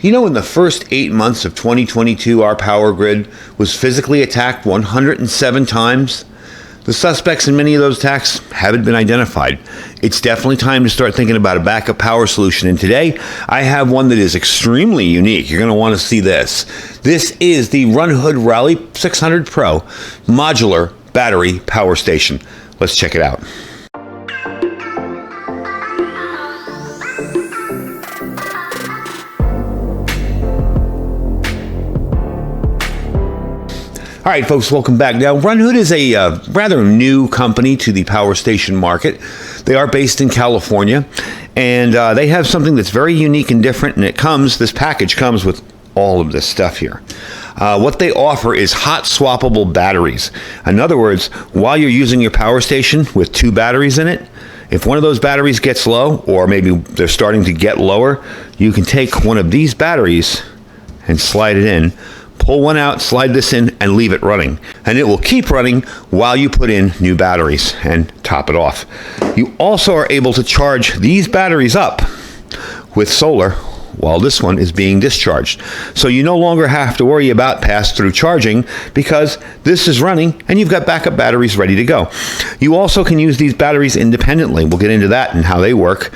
You know, in the first 8 months of 2022, our power grid was physically attacked 107 times. The suspects in many of those attacks haven't been identified. It's definitely time to start thinking about a backup power solution. And today, I have one that is extremely unique. You're going to want to see this. This is the Runhood Rallye 600 Pro Modular Battery Power Station. Let's check it out. All right, folks, welcome back. Now, Runhood is a rather new company to the power station market. They are based in California, and they have something that's very unique and different, and this package comes with all of this stuff here. What they offer is hot swappable batteries. In other words, while you're using your power station with 2 batteries in it, if one of those batteries gets low, or maybe they're starting to get lower, you can take one of these batteries and slide it in. Pull one out, slide this in, and leave it running. And it will keep running while you put in new batteries and top it off. You also are able to charge these batteries up with solar while this one is being discharged. So you no longer have to worry about pass-through charging because this is running and you've got backup batteries ready to go. You also can use these batteries independently. We'll get into that and how they work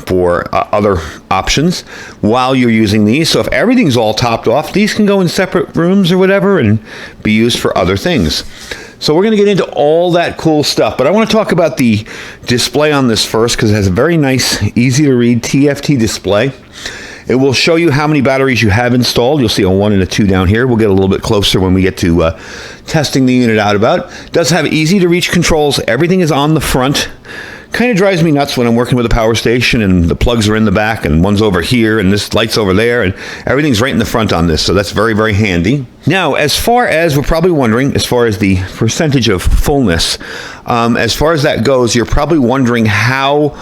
for other options while you're using these. So if everything's all topped off, these can go in separate rooms or whatever and be used for other things. So we're going to get into all that cool stuff, but I want to talk about the display on this first because it has a very nice, easy to read TFT display. It will show you how many batteries you have installed. You'll see a 1 and a 2 down here. We'll get a little bit closer when we get to testing the unit out about. It does have easy to reach controls. Everything is on the front. Kind of drives me nuts when I'm working with a power station and the plugs are in the back and one's over here and this light's over there and everything's right in the front on this. So that's very, very handy. Now, as far as we're probably wondering, as far as the percentage of fullness, as far as that goes, you're probably wondering how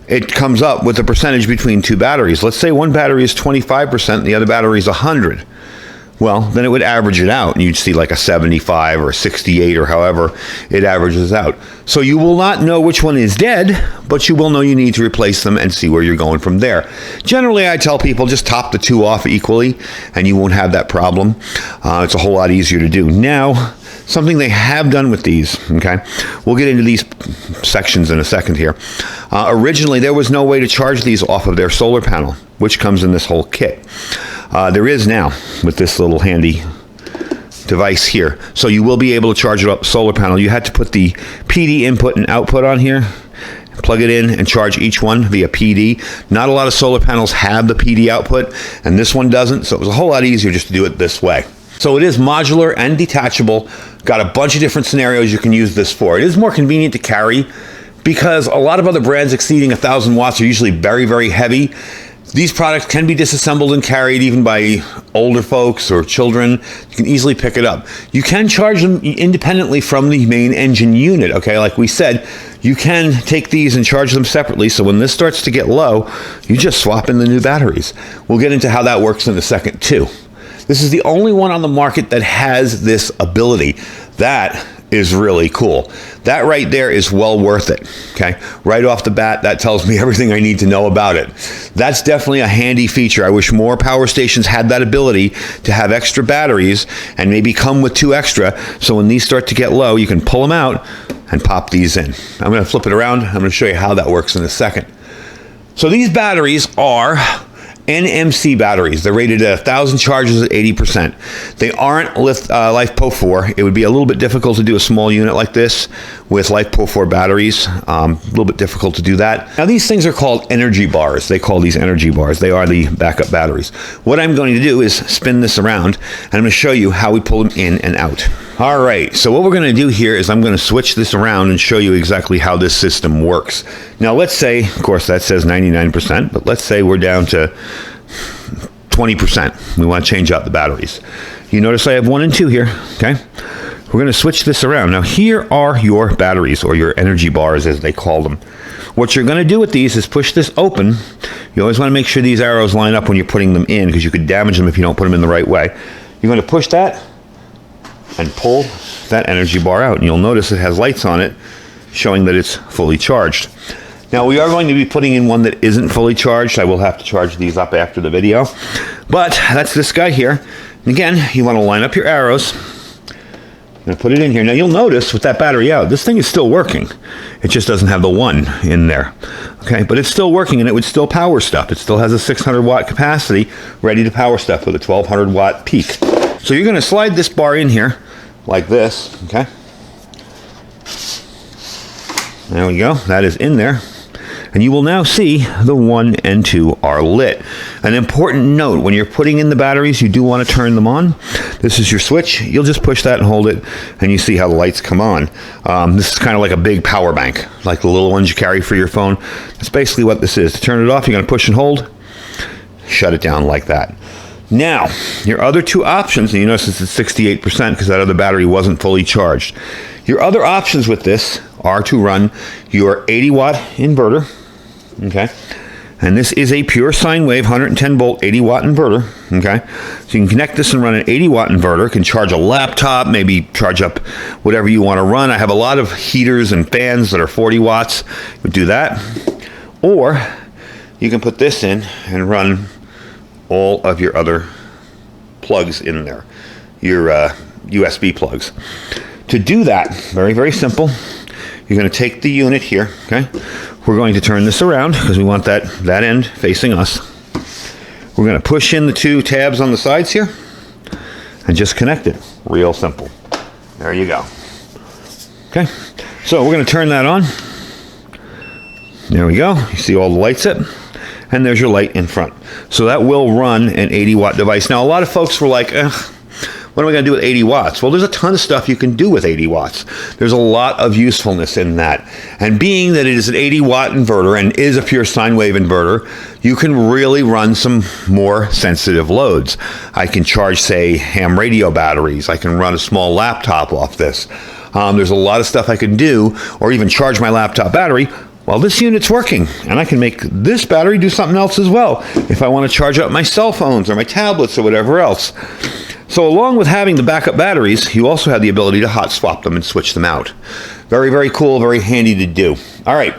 it comes up with the percentage between 2 batteries. Let's say one battery is 25% and the other battery is 100. Well, then it would average it out, and you'd see like a 75 or a 68 or however it averages out. So you will not know which one is dead, but you will know you need to replace them and see where you're going from there. Generally, I tell people just top the 2 off equally, and you won't have that problem. It's a whole lot easier to do. Now, something they have done with these, okay? We'll get into these sections in a second here. Originally, there was no way to charge these off of their solar panel, which comes in this whole kit. There is now with this little handy device here. So you will be able to charge it up the solar panel. You had to put the PD input and output on here, plug it in and charge each one via PD. Not a lot of solar panels have the PD output, and this one doesn't, so it was a whole lot easier just to do it this way. So it is modular and detachable. Got a bunch of different scenarios you can use this for. It is more convenient to carry because a lot of other brands exceeding 1,000 watts are usually very, very heavy. These products can be disassembled and carried even by older folks or children. You can easily pick it up. You can charge them independently from the main engine unit, okay? Like we said, you can take these and charge them separately, so when this starts to get low, you just swap in the new batteries. We'll get into how that works in a second too. This is the only one on the market that has this ability. That is really cool. That right there is well worth it, okay? Right off the bat, that tells me everything I need to know about it. That's definitely a handy feature. I wish more power stations had that ability to have extra batteries and maybe come with 2 extra, so when these start to get low, you can pull them out and pop these in. I'm going to flip it around. I'm going to show you how that works in a second. So these batteries are NMC batteries. They're rated at 1,000 charges at 80%. They aren't LiFePO4. It would be a little bit difficult to do a small unit like this with LiFePO4 batteries. A little bit difficult to do that. Now these things are called energy bars. They call these energy bars. They are the backup batteries. What I'm going to do is spin this around and I'm going to show you how we pull them in and out. All right, so what we're going to do here is I'm going to switch this around and show you exactly how this system works. Now let's say, of course that says 99%, but let's say we're down to 20%. We want to change out the batteries. You notice I have 1 and 2 here, okay? We're going to switch this around. Now here are your batteries, or your energy bars as they call them. What you're going to do with these is push this open. You always want to make sure these arrows line up when you're putting them in because you could damage them if you don't put them in the right way. You're going to push that and pull that energy bar out, and you'll notice it has lights on it showing that it's fully charged. Now we are going to be putting in one that isn't fully charged. I will have to charge these up after the video. But that's this guy here. And again, you want to line up your arrows. I'm going to put it in here. Now you'll notice with that battery out, this thing is still working. It just doesn't have the 1 in there. Okay, but it's still working and it would still power stuff. It still has a 600 watt capacity ready to power stuff with a 1200 watt peak. So you're going to slide this bar in here like this, okay? There we go. That is in there. And you will now see the 1 and 2 are lit. An important note, when you're putting in the batteries, you do want to turn them on. This is your switch. You'll just push that and hold it, and you see how the lights come on. This is kind of like a big power bank, like the little ones you carry for your phone. That's basically what this is. To turn it off, you're going to push and hold, shut it down like that. Now, your other 2 options, and you notice it's at 68% because that other battery wasn't fully charged. Your other options with this are to run your 80 watt inverter, okay? And this is a pure sine wave 110 volt 80 watt inverter, okay? So you can connect this and run an 80 watt inverter. It can charge a laptop, maybe charge up whatever you want to run. I have a lot of heaters and fans that are 40 watts. You would do that. Or you can put this in and run all of your other plugs in there, your USB plugs. To do that, very, very simple. You're going to take the unit here, okay? We're going to turn this around because we want that end facing us. We're going to push in the 2 tabs on the sides here and just connect it. Real simple. There you go. Okay, so we're going to turn that on. There we go. You see all the lights up. And there's your light in front. So that will run an 80 watt device. Now, a lot of folks were like, what am I going to do with 80 watts? Well, there's a ton of stuff you can do with 80 watts. There's a lot of usefulness in that. And being that it is an 80 watt inverter and is a pure sine wave inverter, you can really run some more sensitive loads. I can charge, say, ham radio batteries. I can run a small laptop off this. There's a lot of stuff I can do, or even charge my laptop battery while this unit's working. And I can make this battery do something else as well if I want to charge up my cell phones or my tablets or whatever else. So along with having the backup batteries, you also have the ability to hot swap them and switch them out. Very, very cool, very handy to do. All right,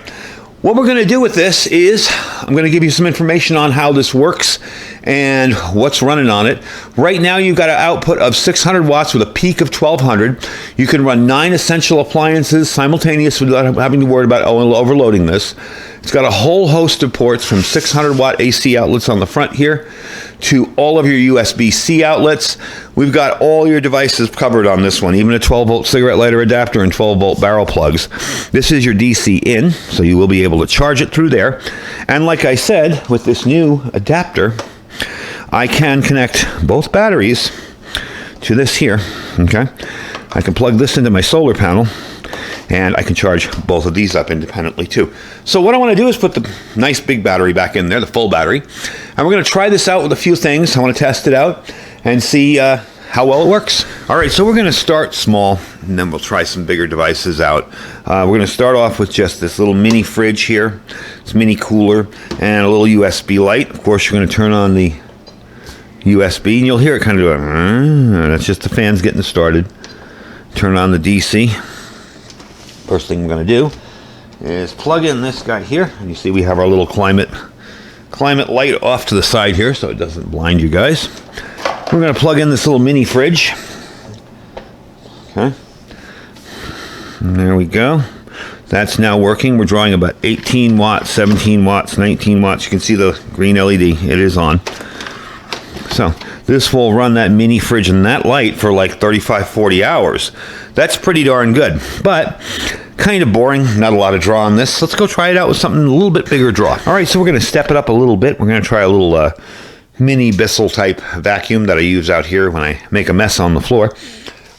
what we're going to do with this is I'm going to give you some information on how this works and what's running on it. Right now, you've got an output of 600 watts with a peak of 1200. You can run 9 essential appliances simultaneously without having to worry about overloading this. It's got a whole host of ports from 600 watt AC outlets on the front here to all of your USB-C outlets. We've got all your devices covered on this one, even a 12 volt cigarette lighter adapter and 12 volt barrel plugs. This is your DC in, so you will be able to charge it through there. And like I said, with this new adapter, I can connect both batteries to this here, okay? I can plug this into my solar panel, and I can charge both of these up independently too. So what I want to do is put the nice big battery back in there, the full battery, and we're going to try this out with a few things. I want to test it out and see how well it works. All right, so we're going to start small, and then we'll try some bigger devices out. We're going to start off with just this little mini fridge here, this mini cooler, and a little USB light. Of course, you're going to turn on the USB, and you'll hear it kind of go, that's just the fans getting started. Turn on the DC. First thing I'm going to do is plug in this guy here, and you see we have our little climate light off to the side here so it doesn't blind you guys. We're going to plug in this little mini fridge. Okay. And there we go. That's now working. We're drawing about 18 watts, 17 watts, 19 watts. You can see the green LED. It is on. So this will run that mini fridge and that light for like 35, 40 hours. That's pretty darn good, but kind of boring. Not a lot of draw on this. Let's go try it out with something a little bit bigger draw. All right, so we're going to step it up a little bit. We're going to try a little mini Bissell type vacuum that I use out here when I make a mess on the floor.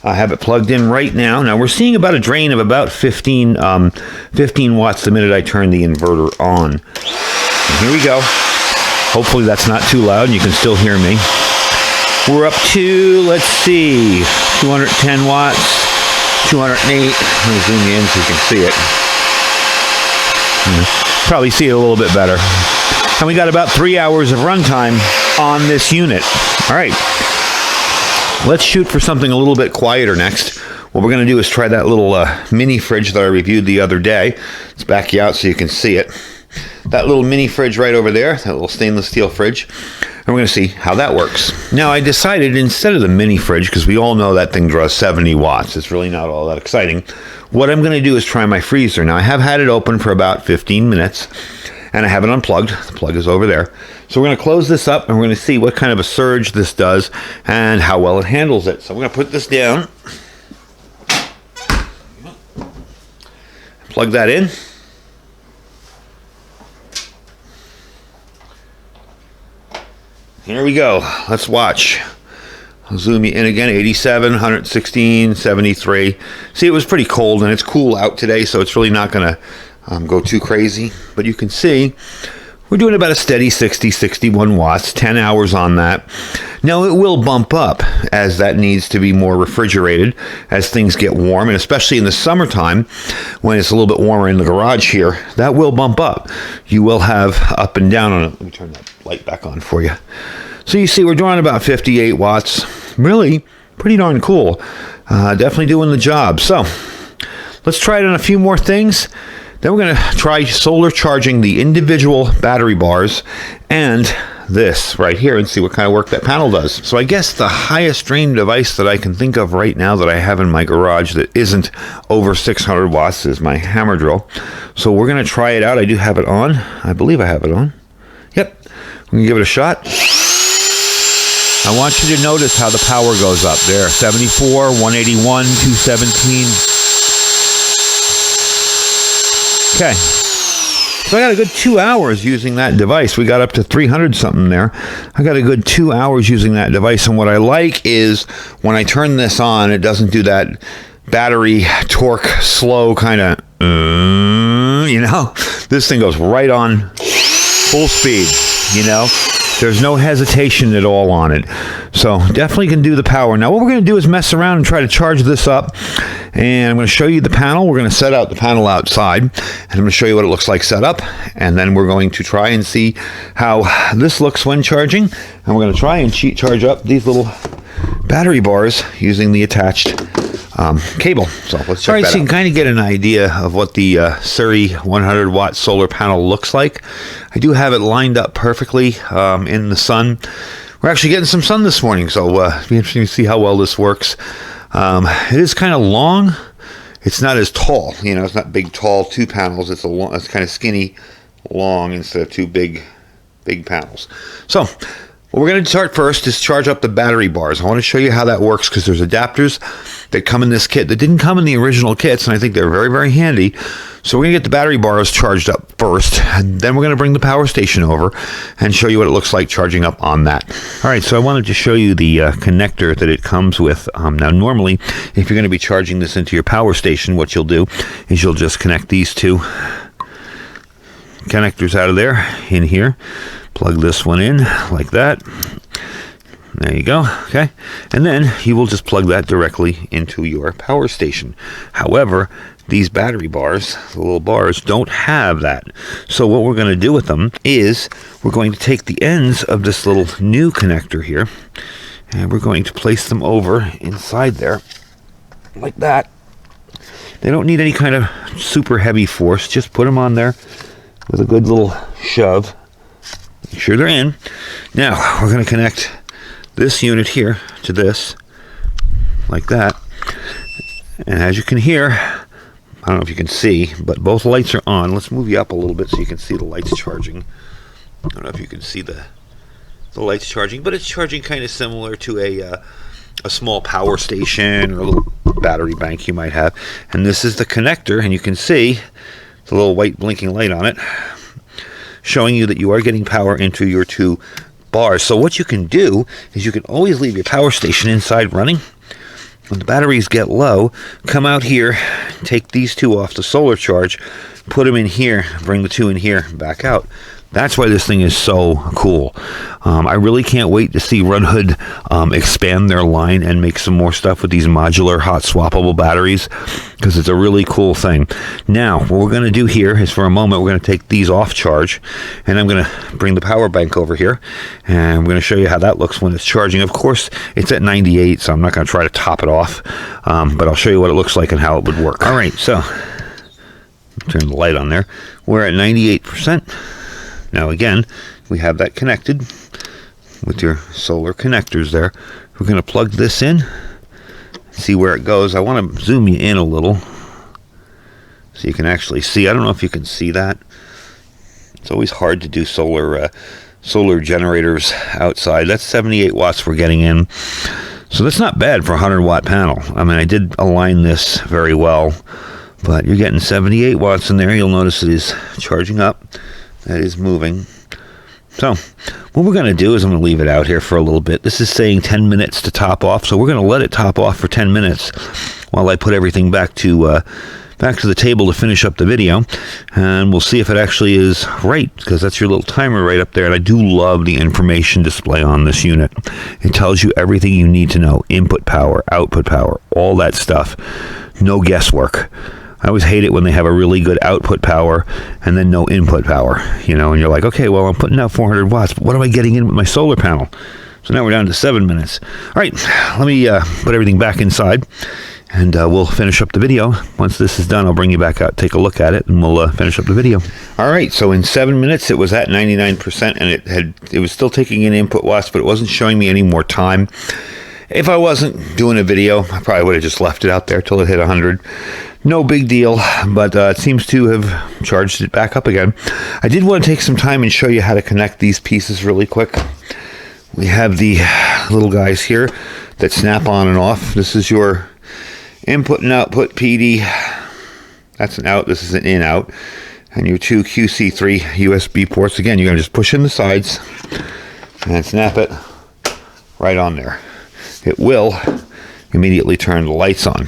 I have it plugged in right now. Now we're seeing about a drain of about 15 watts the minute I turn the inverter on. And here we go. Hopefully that's not too loud and you can still hear me. We're up to, let's see, 210 watts, 208. Let me zoom in so you can see it. Probably see it a little bit better. And we got about 3 hours of runtime on this unit. All right. Let's shoot for something a little bit quieter next. What we're going to do is try that little mini fridge that I reviewed the other day. Let's back you out so you can see it. That little mini fridge right over there, that little stainless steel fridge. And we're going to see how that works. Now, I decided instead of the mini fridge, because we all know that thing draws 70 watts. It's really not all that exciting. What I'm going to do is try my freezer. Now, I have had it open for about 15 minutes, and I have it unplugged. The plug is over there. So we're going to close this up, and we're going to see what kind of a surge this does and how well it handles it. So I'm going to put this down. Plug that in. Here we go. Let's watch. I'll zoom you in again. 87, 116, 73. See, it was pretty cold, and it's cool out today, so it's really not going to go too crazy. But you can see we're doing about a steady 60, 61 watts, 10 hours on that. Now, it will bump up as that needs to be more refrigerated as things get warm, and especially in the summertime when it's a little bit warmer in the garage here, that will bump up. You will have up and down on it. Let me turn that light back on for you. So you see we're drawing about 58 watts. Really pretty darn cool. Definitely doing the job. So let's try it on a few more things. Then we're going to try solar charging the individual battery bars and this right here and see what kind of work that panel does. So I guess the highest drain device that I can think of right now that I have in my garage that isn't over 600 watts is my hammer drill. So we're going to try it out. I do have it on. I believe I have it on. Yep. We're going to give it a shot. I want you to notice how the power goes up there. 74, 181, 217. Okay, so I got a good 2 hours using that device. We got up to 300 something there. I got a good 2 hours using that device, and what I like is when I turn this on, it doesn't do that battery torque slow kind of, you know. This thing goes right on full speed, you know. There's no hesitation at all on it. So definitely can do the power. Now what we're going to do is mess around and try to charge this up. And I'm going to show you the panel. We're going to set out the panel outside. And I'm going to show you what it looks like set up. And then we're going to try and see how this looks when charging. And we're going to try and charge up these little battery bars using the attached cable. So let's check that out. All right, so you can kind of get an idea of what the Surrey 100 watt solar panel looks like. I do have it lined up perfectly in the sun. We're actually getting some sun this morning, so it'll be interesting to see how well this works. It is kind of long. It's not as tall, you know. It's not big, tall two panels. It's it's kind of skinny, long instead of two big panels. So what we're going to start first is charge up the battery bars. I want to show you how that works because there's adapters that come in this kit that didn't come in the original kits, and I think they're very, very handy. So we're going to get the battery bars charged up first, and then we're going to bring the power station over and show you what it looks like charging up on that. All right, so I wanted to show you the connector that it comes with. Now, normally, if you're going to be charging this into your power station, what you'll do is you'll just connect these two connectors out of there in here. Plug this one in like that. There you go. Okay. And then you will just plug that directly into your power station. However, these battery bars, the little bars, don't have that. So what we're going to do with them is we're going to take the ends of this little new connector here, and we're going to place them over inside there like that. They don't need any kind of super heavy force. Just put them on there with a good little shove. Make sure they're in. Now we're going to connect this unit here to this like that, and as you can hear, I don't know if you can see, but both lights are on. Let's move you up a little bit so you can see the lights charging. I don't know if you can see the lights charging, but it's charging kind of similar to a small power station or a little battery bank you might have. And this is the connector, and you can see the little white blinking light on it showing you that you are getting power into your two bars. So what you can do is you can always leave your power station inside running. When the batteries get low, come out here, take these two off the solar charge, put them in here, bring the two in here, back out, That's why this thing is so cool. I really can't wait to see Runhood expand their line and make some more stuff with these modular hot swappable batteries, because it's a really cool thing. Now, what we're going to do here is, for a moment, we're going to take these off charge, and I'm going to bring the power bank over here, and I'm going to show you how that looks when it's charging. Of course, it's at 98, so I'm not going to try to top it off, but I'll show you what it looks like and how it would work. All right, so turn the light on there. We're at 98%. Now again, we have that connected with your solar connectors there. We're going to plug this in, see where it goes. I want to zoom you in a little so you can actually see. I don't know if you can see that. It's always hard to do solar generators outside. That's 78 watts we're getting in. So that's not bad for a 100-watt panel. I mean, I did align this very well, but you're getting 78 watts in there. You'll notice it is charging up. That is moving. So what we're going to do is I'm going to leave it out here for a little bit. This is saying 10 minutes to top off, so we're going to let it top off for 10 minutes while I put everything back to the table to finish up the video, and we'll see if it actually is right, because that's your little timer right up there. And I do love the information display on this unit. It tells you everything you need to know: input power, output power, all that stuff. No guesswork. I always hate it when they have a really good output power and then no input power, you know, and you're like, okay, well, I'm putting out 400 watts, but what am I getting in with my solar panel? So now we're down to 7 minutes. All right, let me put everything back inside, and we'll finish up the video. Once this is done, I'll bring you back out, take a look at it, and we'll finish up the video. All right, so in 7 minutes, it was at 99%, and it was still taking in input watts, but it wasn't showing me any more time. If I wasn't doing a video, I probably would have just left it out there till it hit 100. No big deal, but it seems to have charged it back up again. I did want to take some time and show you how to connect these pieces really quick. We have the little guys here that snap on and off. This is your input and output PD. That's an out. This is an in-out. And your two QC3 USB ports. Again, you're going to just push in the sides and snap it right on there. It will immediately turn the lights on.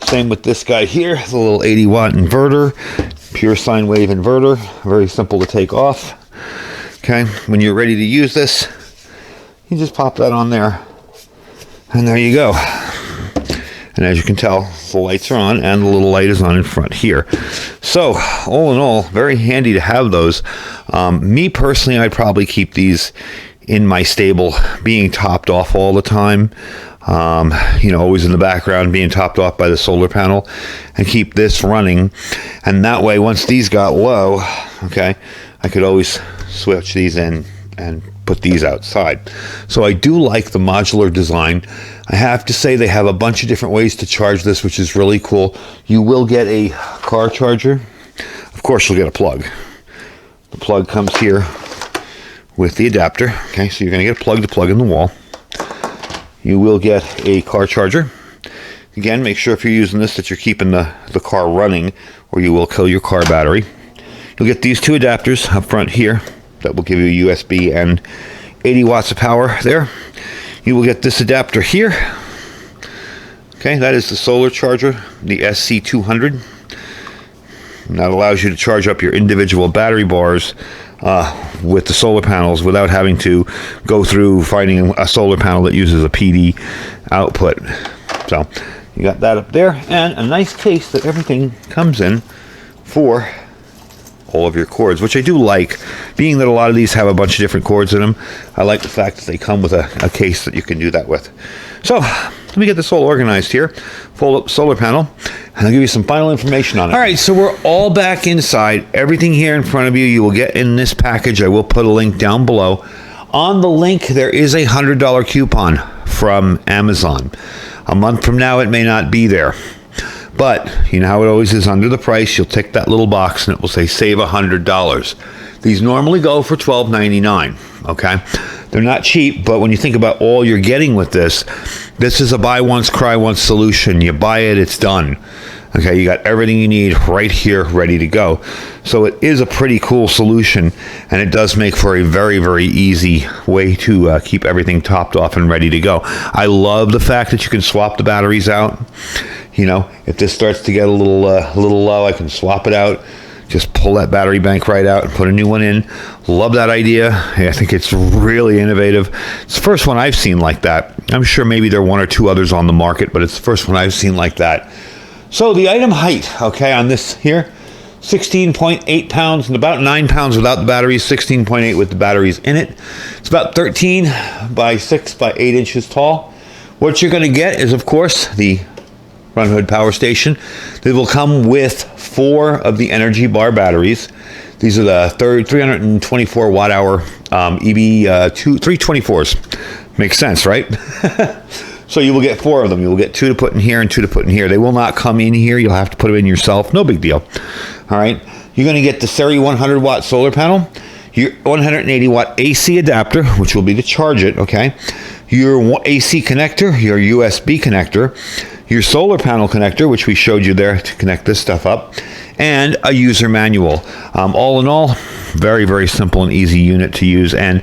Same with this guy here, the little 80-watt inverter, pure sine wave inverter, very simple to take off. Okay, when you're ready to use this, you just pop that on there, and there you go. And as you can tell, the lights are on, and the little light is on in front here. So, all in all, very handy to have those. Me personally, I'd probably keep these in my stable, being topped off all the time. You know, always in the background, being topped off by the solar panel, and keep this running. And that way, once these got low, okay, I could always switch these in and put these outside. So I do like the modular design. I have to say they have a bunch of different ways to charge this, which is really cool. You will get a car charger. Of course, you'll get a plug. The plug comes here with the adapter. Okay, so you're going to get a plug to plug in the wall. You will get a car charger. Again, make sure if you're using this that you're keeping the car running, or you will kill your car battery. You'll get these two adapters up front here that will give you USB and 80 watts of power there. You will get this adapter here. Okay, that is the solar charger, the SC200. And that allows you to charge up your individual battery bars with the solar panels without having to go through finding a solar panel that uses a PD output. So you got that up there, and a nice case that everything comes in for all of your cords, which I do like. Being that a lot of these have a bunch of different cords in them, I like the fact that they come with a case that you can do that with. So let me get this all organized here. Fold up solar panel, and I'll give you some final information on it. All right, so we're all back inside. Everything here in front of you, you will get in this package. I will put a link down below. On the link, there is a $100 coupon from Amazon. A month from now, it may not be there. But you know how it always is, under the price, you'll tick that little box and it will say save $100. These normally go for $12.99, okay? They're not cheap, but when you think about all you're getting with this, this is a buy once, cry once solution. You buy it, it's done. Okay, you got everything you need right here, ready to go. So it is a pretty cool solution, and it does make for a very, very easy way to keep everything topped off and ready to go. I love the fact that you can swap the batteries out. You know, if this starts to get a little low, I can swap it out. Just pull that battery bank right out and put a new one in. Love that idea. I think it's really innovative. It's the first one I've seen like that. I'm sure maybe there are one or two others on the market, but it's the first one I've seen like that. So the item height, okay, on this here, 16.8 pounds and about 9 pounds without the batteries, 16.8 with the batteries in it. It's about 13 by 6 by 8 inches tall. What you're going to get is, of course, the Runhood power station. They will come with 4 of the Energy Bar batteries. These are the 324 watt hour EB 324s. Makes sense, right? So you will get 4 of them. You will get 2 to put in here and 2 to put in here. They will not come in here. You'll have to put them in yourself. No big deal. All right. You're going to get the Seri 100 watt solar panel, your 180 watt AC adapter, which will be to charge it. Okay. Your AC connector, your USB connector, your solar panel connector, which we showed you there to connect this stuff up, and a user manual. All in all, very, very simple and easy unit to use. And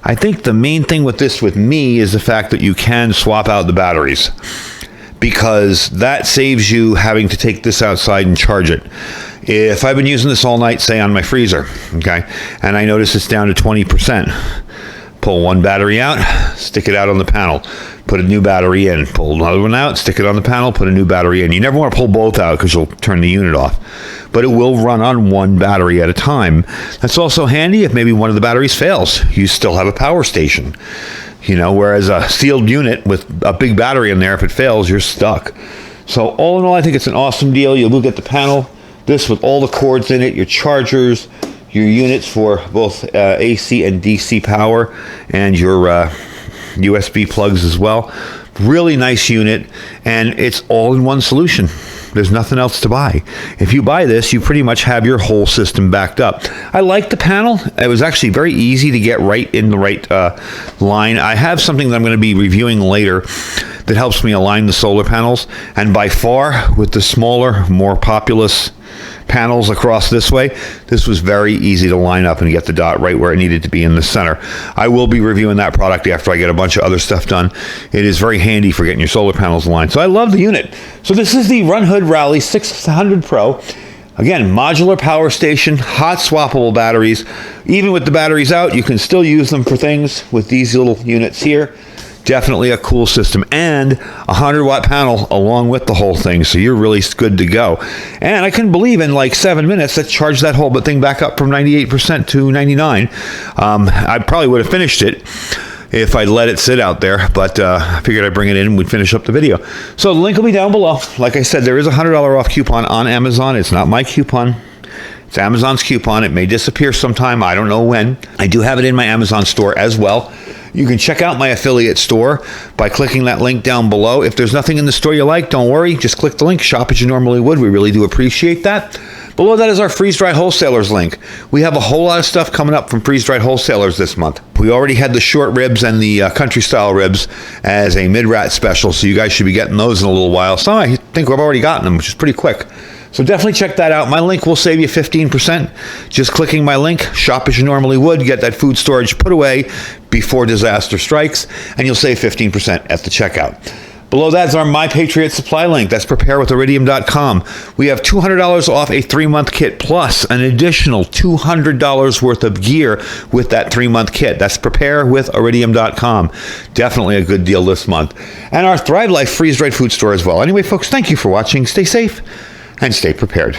I think the main thing with this with me is the fact that you can swap out the batteries, because that saves you having to take this outside and charge it. If I've been using this all night, say on my freezer, okay, and I notice it's down to 20%, pull one battery out, stick it out on the panel, put a new battery in, pull another one out, stick it on the panel, put a new battery in. You never want to pull both out because you'll turn the unit off, but it will run on one battery at a time. That's also handy if maybe one of the batteries fails. You still have a power station, you know, whereas a sealed unit with a big battery in there, if it fails, you're stuck. So all in all, I think it's an awesome deal. You will get the panel, this with all the cords in it, your chargers, your units for both AC and DC power, and your USB plugs as well. Really nice unit, and it's all in one solution. There's nothing else to buy. If you buy this, you pretty much have your whole system backed up. I like the panel. It was actually very easy to get right in the right line. I have something that I'm going to be reviewing later that helps me align the solar panels, and by far, with the smaller, more populous panels across this way, this was very easy to line up and get the dot right where it needed to be in the center. I will be reviewing that product after I get a bunch of other stuff done. It is very handy for getting your solar panels aligned. So I love the unit. So this is the Runhood Rallye 600 Pro. Again, modular power station, hot swappable batteries. Even with the batteries out, you can still use them for things with these little units here. Definitely a cool system, and a 100-watt panel along with the whole thing, so you're really good to go. And I couldn't believe in like 7 minutes that charged that whole thing back up from 98% to 99. I probably would have finished it if I'd let it sit out there, but I figured I'd bring it in and we'd finish up the video. So the link will be down below. Like I said, there is a $100 off coupon on Amazon. It's not my coupon. It's Amazon's coupon. It may disappear sometime. I don't know when. I do have it in my Amazon store as well. You can check out my affiliate store by clicking that link down below. If there's nothing in the store you like, don't worry. Just click the link. Shop as you normally would. We really do appreciate that. Below that is our freeze-dried wholesalers link. We have a whole lot of stuff coming up from freeze-dried wholesalers this month. We already had the short ribs and the country-style ribs as a mid-rat special, so you guys should be getting those in a little while. So I think we've already gotten them, which is pretty quick. So definitely check that out. My link will save you 15%. Just clicking my link, shop as you normally would, get that food storage put away before disaster strikes, and you'll save 15% at the checkout. Below that is our My Patriot Supply link. That's preparewithiridium.com. We have $200 off a 3-month kit, plus an additional $200 worth of gear with that 3-month kit. That's preparewithiridium.com. Definitely a good deal this month. And our Thrive Life freeze-dried food store as well. Anyway, folks, thank you for watching. Stay safe and stay prepared.